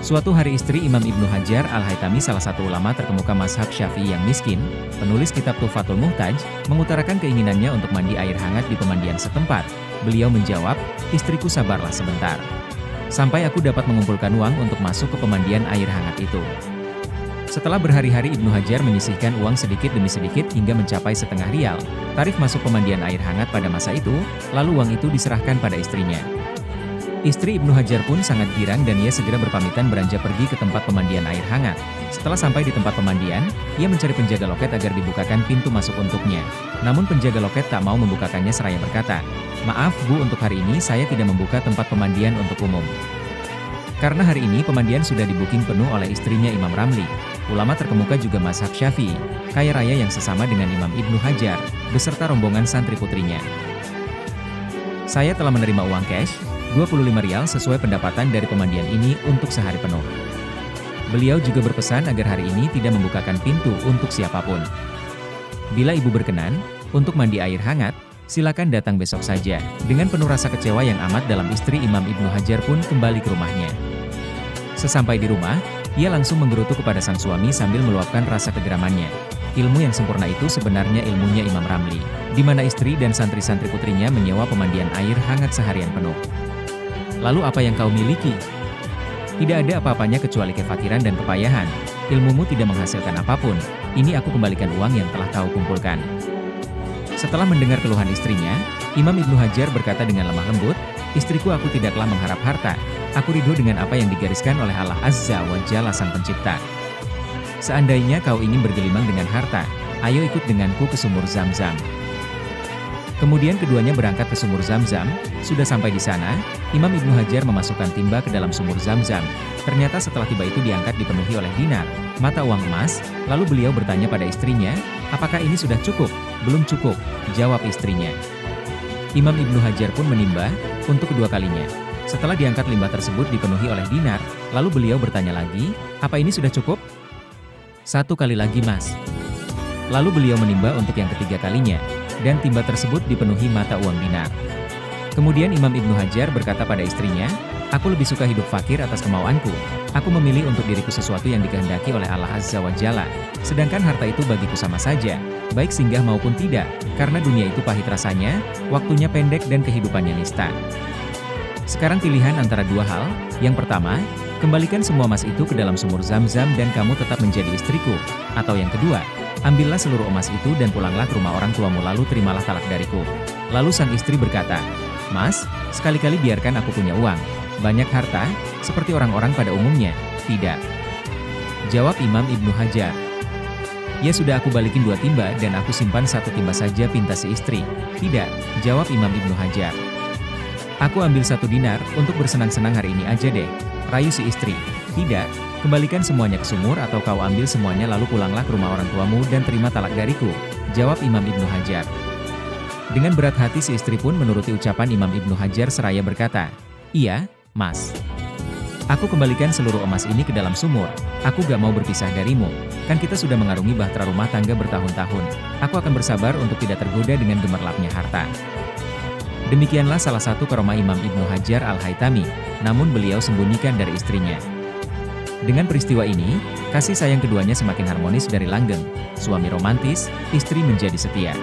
Suatu hari istri Imam Ibnu Hajar Al-Haytami, salah satu ulama terkemuka mazhab Syafi'i yang miskin, penulis kitab Tuhfatul Muhtaj, mengutarakan keinginannya untuk mandi air hangat di pemandian setempat. Beliau menjawab, "Istriku, sabarlah sebentar. Sampai aku dapat mengumpulkan uang untuk masuk ke pemandian air hangat itu." Setelah berhari-hari Ibnu Hajar menyisihkan uang sedikit demi sedikit hingga mencapai setengah rial, tarif masuk pemandian air hangat pada masa itu, lalu uang itu diserahkan pada istrinya. Istri Ibnu Hajar pun sangat girang dan ia segera berpamitan beranjak pergi ke tempat pemandian air hangat. Setelah sampai di tempat pemandian, ia mencari penjaga loket agar dibukakan pintu masuk untuknya. Namun penjaga loket tak mau membukakannya seraya berkata, "Maaf Bu, untuk hari ini saya tidak membuka tempat pemandian untuk umum. Karena hari ini pemandian sudah dibuking penuh oleh istrinya Imam Ramli, ulama terkemuka juga mazhab Syafi'i, kaya raya yang sesama dengan Imam Ibnu Hajar, beserta rombongan santri putrinya. Saya telah menerima uang cash, 25 rial sesuai pendapatan dari pemandian ini untuk sehari penuh." Beliau juga berpesan agar hari ini tidak membukakan pintu untuk siapapun. "Bila ibu berkenan, untuk mandi air hangat, silakan datang besok saja." Dengan penuh rasa kecewa yang amat dalam, istri Imam Ibnu Hajar pun kembali ke rumahnya. Sesampai di rumah, ia langsung menggerutu kepada sang suami sambil meluapkan rasa kegeramannya. Ilmu yang sempurna itu sebenarnya ilmunya Imam Ramli, di mana istri dan santri-santri putrinya menyewa pemandian air hangat seharian penuh. "Lalu apa yang kau miliki? Tidak ada apa-apanya kecuali kefakiran dan kepayahan. Ilmumu tidak menghasilkan apapun. Ini aku kembalikan uang yang telah kau kumpulkan." Setelah mendengar keluhan istrinya, Imam Ibnu Hajar berkata dengan lemah lembut, "Istriku, aku tidaklah mengharap harta. Aku ridho dengan apa yang digariskan oleh Allah Azza wa Jalla Sang Pencipta. Seandainya kau ingin bergelimang dengan harta, ayo ikut denganku ke sumur Zam-Zam." Kemudian keduanya berangkat ke sumur Zam-Zam. Sudah sampai di sana, Imam Ibnu Hajar memasukkan timba ke dalam sumur Zam-Zam. Ternyata setelah timba itu diangkat dipenuhi oleh dinar, mata uang emas. Lalu beliau bertanya pada istrinya, "Apakah ini sudah cukup?" "Belum cukup," jawab istrinya. Imam Ibnu Hajar pun menimba, untuk kedua kalinya. Setelah diangkat limbah tersebut dipenuhi oleh dinar, lalu beliau bertanya lagi, "Apa ini sudah cukup?" "Satu kali lagi, Mas." Lalu beliau menimba untuk yang ketiga kalinya, dan timba tersebut dipenuhi mata uang dinar. Kemudian Imam Ibnu Hajar berkata pada istrinya, "Aku lebih suka hidup fakir atas kemauanku. Aku memilih untuk diriku sesuatu yang dikehendaki oleh Allah Azza wa Jalla. Sedangkan harta itu bagiku sama saja, baik singgah maupun tidak, karena dunia itu pahit rasanya, waktunya pendek dan kehidupannya nista. Sekarang pilihan antara dua hal. Yang pertama, kembalikan semua emas itu ke dalam sumur Zam-Zam dan kamu tetap menjadi istriku. Atau yang kedua, ambillah seluruh emas itu dan pulanglah ke rumah orang tuamu lalu terimalah talak dariku." Lalu sang istri berkata, "Mas, sekali-kali biarkan aku punya uang. Banyak harta, seperti orang-orang pada umumnya." "Tidak," jawab Imam Ibnu Hajar. "Ya sudah, aku balikin 2 timba dan aku simpan 1 timba saja," pinta si istri. "Tidak," jawab Imam Ibnu Hajar. "Aku ambil 1 dinar untuk bersenang-senang hari ini aja deh," rayu si istri. "Tidak, kembalikan semuanya ke sumur atau kau ambil semuanya lalu pulanglah ke rumah orang tuamu dan terima talak dariku," jawab Imam Ibnu Hajar. Dengan berat hati si istri pun menuruti ucapan Imam Ibnu Hajar seraya berkata, "Iya, Mas. Aku kembalikan seluruh emas ini ke dalam sumur. Aku gak mau berpisah darimu. Kan kita sudah mengarungi bahtera rumah tangga bertahun-tahun. Aku akan bersabar untuk tidak tergoda dengan gemerlapnya harta." Demikianlah salah satu karomah Imam Ibnu Hajar Al-Haytami, namun beliau sembunyikan dari istrinya. Dengan peristiwa ini, kasih sayang keduanya semakin harmonis dari langgeng. Suami romantis, istri menjadi setia.